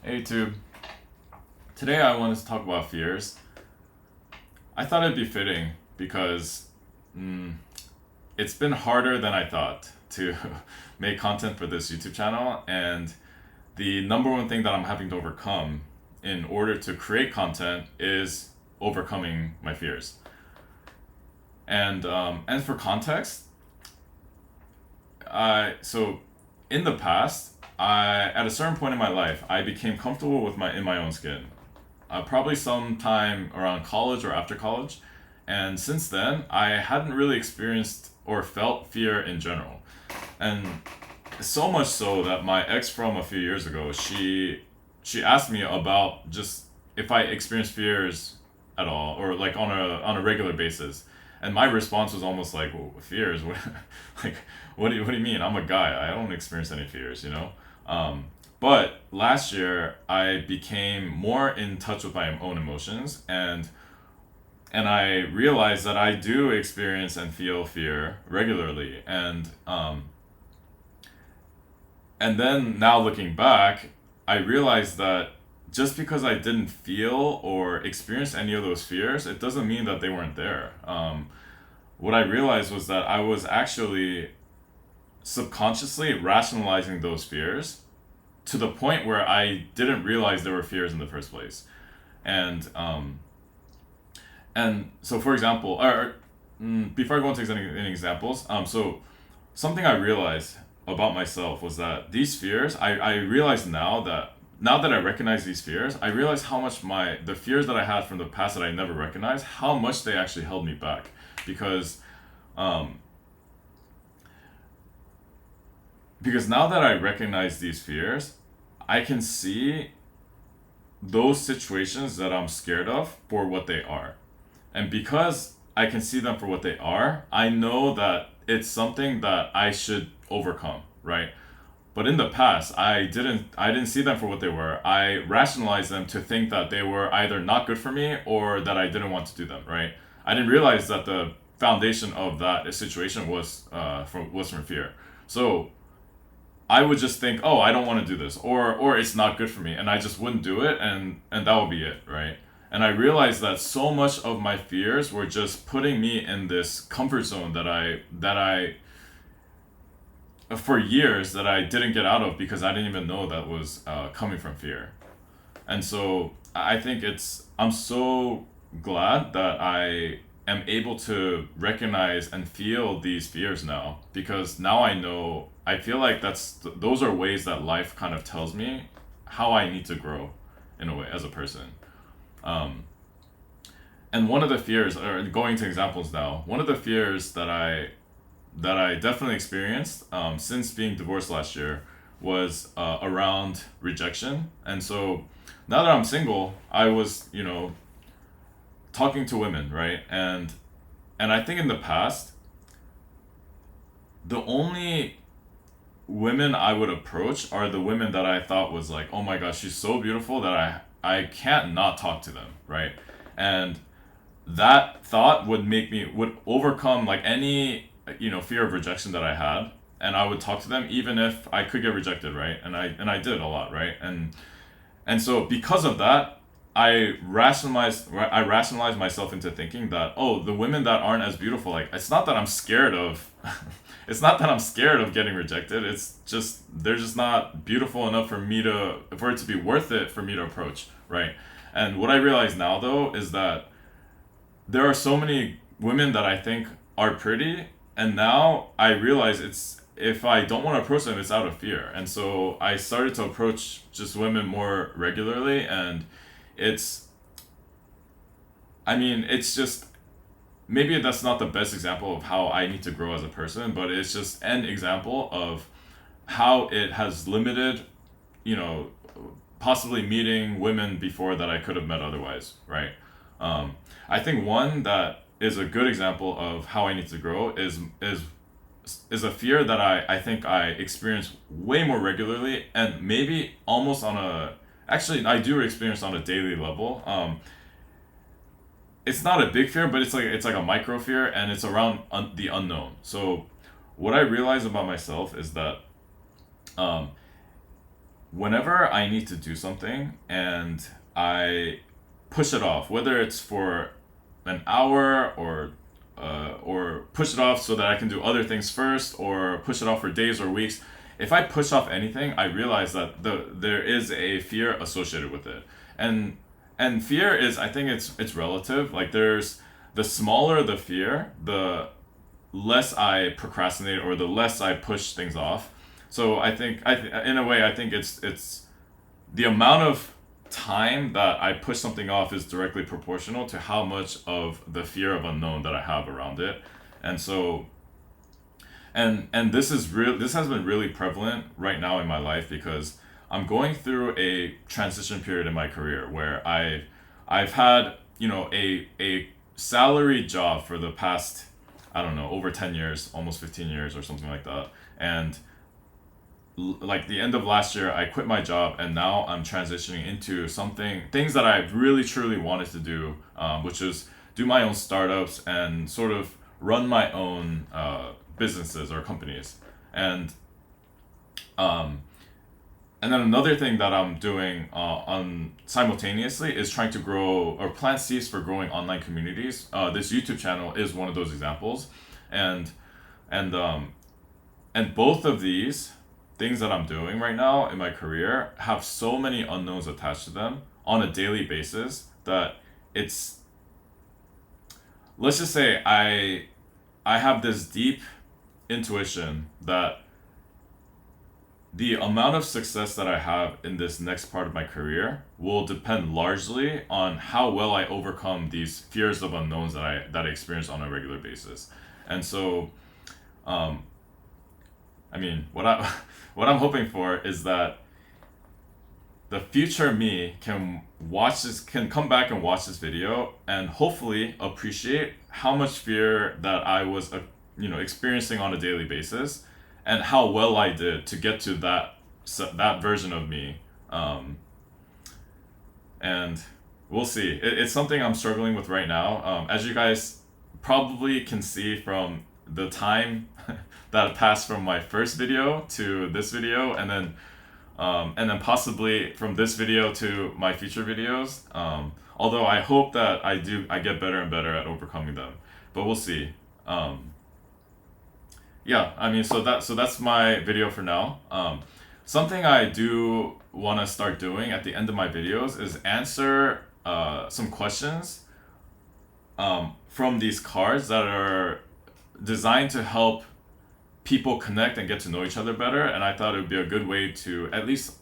Hey YouTube. Today I wanted to talk about fears. I thought it'd be fitting because mm, it's been harder than I thought to make content for this YouTube channel, and the number one thing that I'm having to overcome in order to create content is overcoming my fears. And for context, so in the past, I at a certain point in my life, I became comfortable with my own skin. Probably sometime around college or after college. And since then, I hadn't really experienced or felt fear in general. And so much so that my ex from a few years ago, she asked me about just if I experienced fears at all or like on a regular basis. And my response was almost like, well, fears? What, like, what do you mean? I'm a guy. I don't experience any fears, you know? Um, but last year, I became more in touch with my own emotions, and I realized that I do experience and feel fear regularly. And then now looking back, I realized that just because I didn't feel or experience any of those fears, it doesn't mean that they weren't there. What I realized was that I was actually subconsciously rationalizing those fears to the point where I didn't realize there were fears in the first place. And so, for example, before I go into any examples, so something I realized about myself was that these fears, I realize now that I recognize these fears, I realize how much the fears that I had from the past that I never recognized, how much they actually held me back. Because um, because now that I recognize these fears, I can see those situations that I'm scared of for what they are. And because I can see them for what they are, I know that it's something that I should overcome, right? But in the past, I didn't see them for what they were. I rationalized them to think that they were either not good for me or that I didn't want to do them, right? I didn't realize that the foundation of that situation was from fear. So I would just think, oh, I don't want to do this, or it's not good for me, and I just wouldn't do it, and that would be it, right? And I realized that so much of my fears were just putting me in this comfort zone that I for years that I didn't get out of because I didn't even know that was coming from fear. And so I think I'm so glad that I am able to recognize and feel these fears now, because now I know, I feel like those are ways that life kind of tells me how I need to grow in a way as a person. Um, and one of the fears, or going to examples now, one of the fears that I definitely experienced since being divorced last year was around rejection. And so now that I'm single, I was, talking to women, right? And I think in the past, the only women I would approach are the women that I thought was like, oh my gosh, she's so beautiful that I can't not talk to them, right? And that thought would overcome like any fear of rejection that I had, and I would talk to them even if I could get rejected, right? And I did a lot, right? And so because of that, I rationalized myself into thinking that, oh, the women that aren't as beautiful, like, it's not that I'm scared of it's not that I'm scared of getting rejected. It's just they're just not beautiful enough for it to be worth it for me to approach, right? And what I realize now though is that there are so many women that I think are pretty, and now I realize it's if I don't want to approach them, it's out of fear. And so I started to approach just women more regularly, and it's, I mean, it's just maybe that's not the best example of how I need to grow as a person, but it's just an example of how it has limited, you know, possibly meeting women before that I could have met otherwise, right? I think one that is a good example of how I need to grow is a fear that I think I experience way more regularly, and maybe almost on a, actually I do experience on a daily level. It's not a big fear, but it's like a micro fear, and it's around the unknown. So what I realize about myself is that um, whenever I need to do something and I push it off, whether it's for an hour or push it off so that I can do other things first, or push it off for days or weeks. If I push off anything, I realize that there is a fear associated with it, and fear is, I think it's relative. Like there's the smaller the fear, the less I procrastinate or the less I push things off. So I think in a way I think it's the amount of time that I push something off is directly proportional to how much of the fear of unknown that I have around it. And so this has been really prevalent right now in my life because I'm going through a transition period in my career where I've had, a salary job for the past, I don't know, over 10 years, almost 15 years or something like that. And like the end of last year, I quit my job, and now I'm transitioning into things that I really truly wanted to do, which is do my own startups and sort of run my own businesses or companies. And um, and then another thing that I'm doing on simultaneously is trying to grow or plant seeds for growing online communities. This YouTube channel is one of those examples, and and um, and both of these things that I'm doing right now in my career have so many unknowns attached to them on a daily basis that it's, let's just say I have this deep intuition that the amount of success that I have in this next part of my career will depend largely on how well I overcome these fears of unknowns that I experience on a regular basis. And so um, I mean, what I'm hoping for is that the future me can come back and watch this video and hopefully appreciate how much fear that I was experiencing on a daily basis, and how well I did to get to that version of me. And we'll see. It's something I'm struggling with right now. As you guys probably can see from the time that passed from my first video to this video, and then possibly from this video to my future videos. Although I hope that I get better and better at overcoming them, but we'll see. Yeah, I mean, so that's my video for now. Something I do want to start doing at the end of my videos is answer some questions from these cards that are designed to help people connect and get to know each other better. And I thought it would be a good way to, at least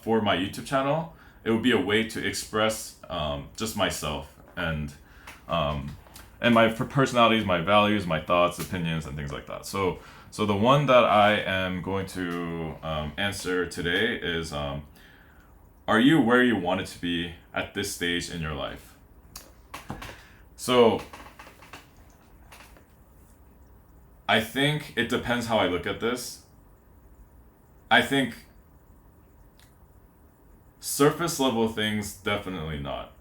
for my YouTube channel, it would be a way to express just myself um, and my personalities, my values, my thoughts, opinions, and things like that. So the one that I am going to answer today is, are you where you wanted to be at this stage in your life? So I think it depends how I look at this. I think surface level things, definitely not.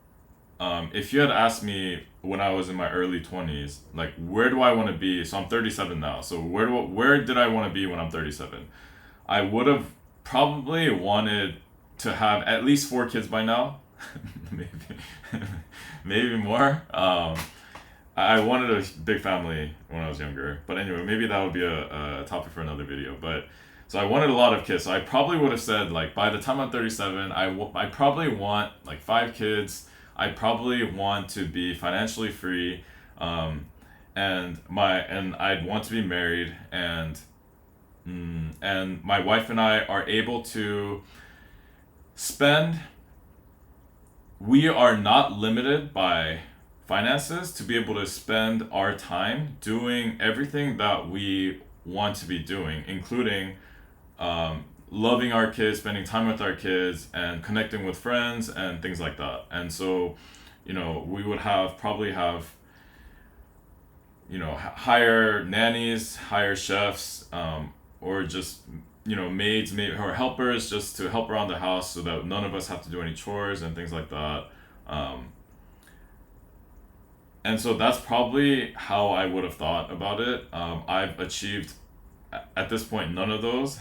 If you had asked me when I was in my early 20s, like, where do I want to be? So I'm 37 now. So where did I want to be when I'm 37? I would have probably wanted to have at least 4 kids by now, maybe maybe more. I wanted a big family when I was younger, but anyway, maybe that would be a topic for another video. But so I wanted a lot of kids. So I probably would have said, like, by the time I'm 37, I probably want like 5 kids. I probably want to be financially free, and I'd want to be married, and my wife and I are able to spend. We are not limited by finances to be able to spend our time doing everything that we want to be doing, including loving our kids, spending time with our kids, and connecting with friends and things like that. And so, we would probably have, hire nannies, hire chefs, or just, maids, maybe, or helpers, just to help around the house so that none of us have to do any chores and things like that. And so that's probably how I would have thought about it. I've achieved at this point none of those.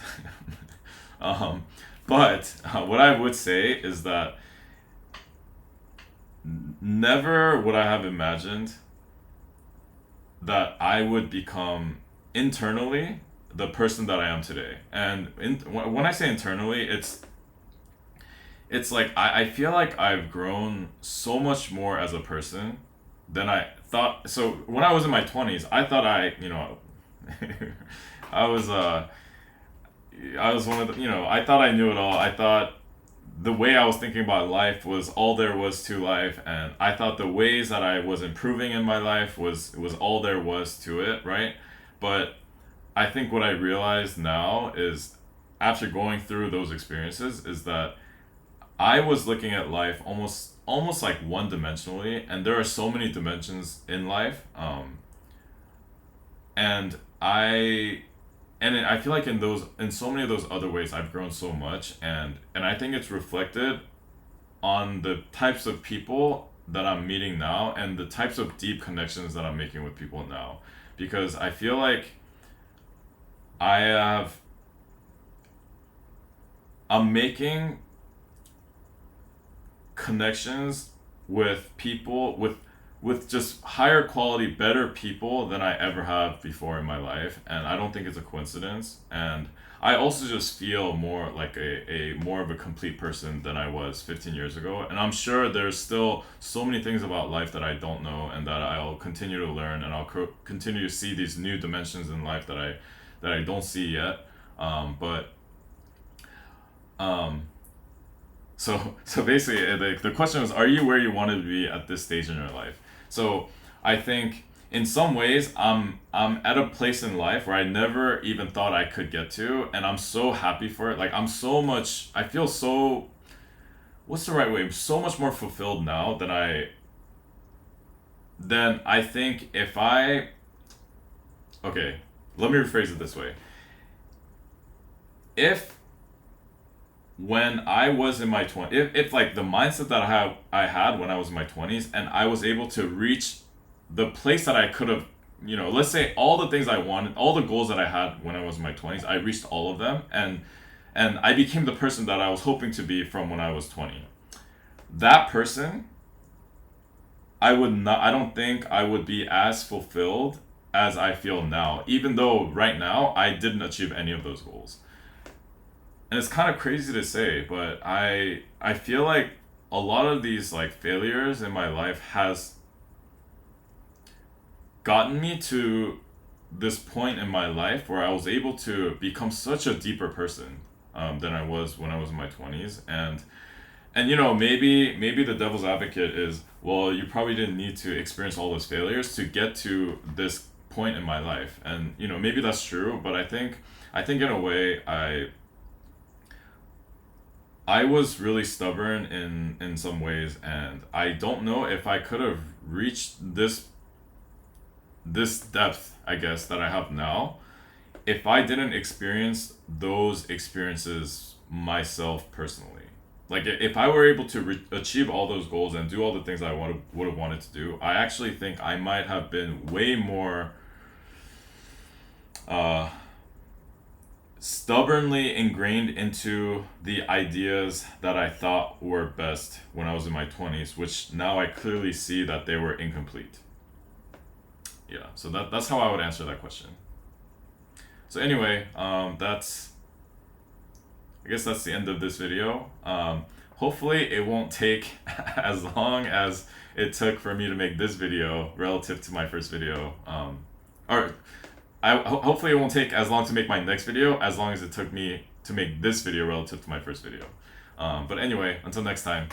um, But what I would say is that never would I have imagined that I would become internally the person that I am today. And when I say internally, it's like I feel like I've grown so much more as a person than I thought. So when I was in my 20s, I thought I was I was one of the, I thought I knew it all. I thought the way I was thinking about life was all there was to life, and I thought the ways that I was improving in my life was all there was to it, right? But I think what I realize now is, after going through those experiences, is that I was looking at life almost like one dimensionally, and there are so many dimensions in life. And I I feel like in so many of those other ways I've grown so much, and I think it's reflected on the types of people that I'm meeting now and the types of deep connections that I'm making with people now, because I feel like I have I'm making connections with people with just higher quality, better people than I ever have before in my life, and I don't think it's a coincidence. And I also just feel more like a more of a complete person than I was 15 years ago. And I'm sure there's still so many things about life that I don't know and that I'll continue to learn, and I'll continue to see these new dimensions in life that I don't see yet. But um, so basically, the question was, are you where you wanted to be at this stage in your life? So I think in some ways I'm at a place in life where I never even thought I could get to, and I'm so happy for it. Like I feel so, what's the right way? I'm so much more fulfilled now than I think if I okay, let me rephrase it this way. If when I was in my 20s, if like the mindset that I had when I was in my 20s, and I was able to reach the place that I could have, let's say all the things I wanted, all the goals that I had when I was in my 20s, I reached all of them, and I became the person that I was hoping to be from when I was 20. That person, I don't think I would be as fulfilled as I feel now, even though right now I didn't achieve any of those goals. And it's kind of crazy to say, but I feel like a lot of these like failures in my life has gotten me to this point in my life where I was able to become such a deeper person, than I was when I was in my 20s. And maybe the devil's advocate is, well, you probably didn't need to experience all those failures to get to this point in my life. And maybe that's true, but I think in a way I was really stubborn in some ways, and I don't know if I could have reached this depth, I guess, that I have now, if I didn't experience those experiences myself personally. Like if I were able to achieve all those goals and do all the things I would have wanted to do, I actually think I might have been way more uh, stubbornly ingrained into the ideas that I thought were best when I was in my 20s, which now I clearly see that they were incomplete. Yeah, so that's how I would answer that question. So anyway, that's I guess that's the end of this video. Hopefully it won't take as long as it took for me to make this video relative to my first video. Or hopefully it won't take as long to make my next video as long as it took me to make this video relative to my first video. But anyway, until next time.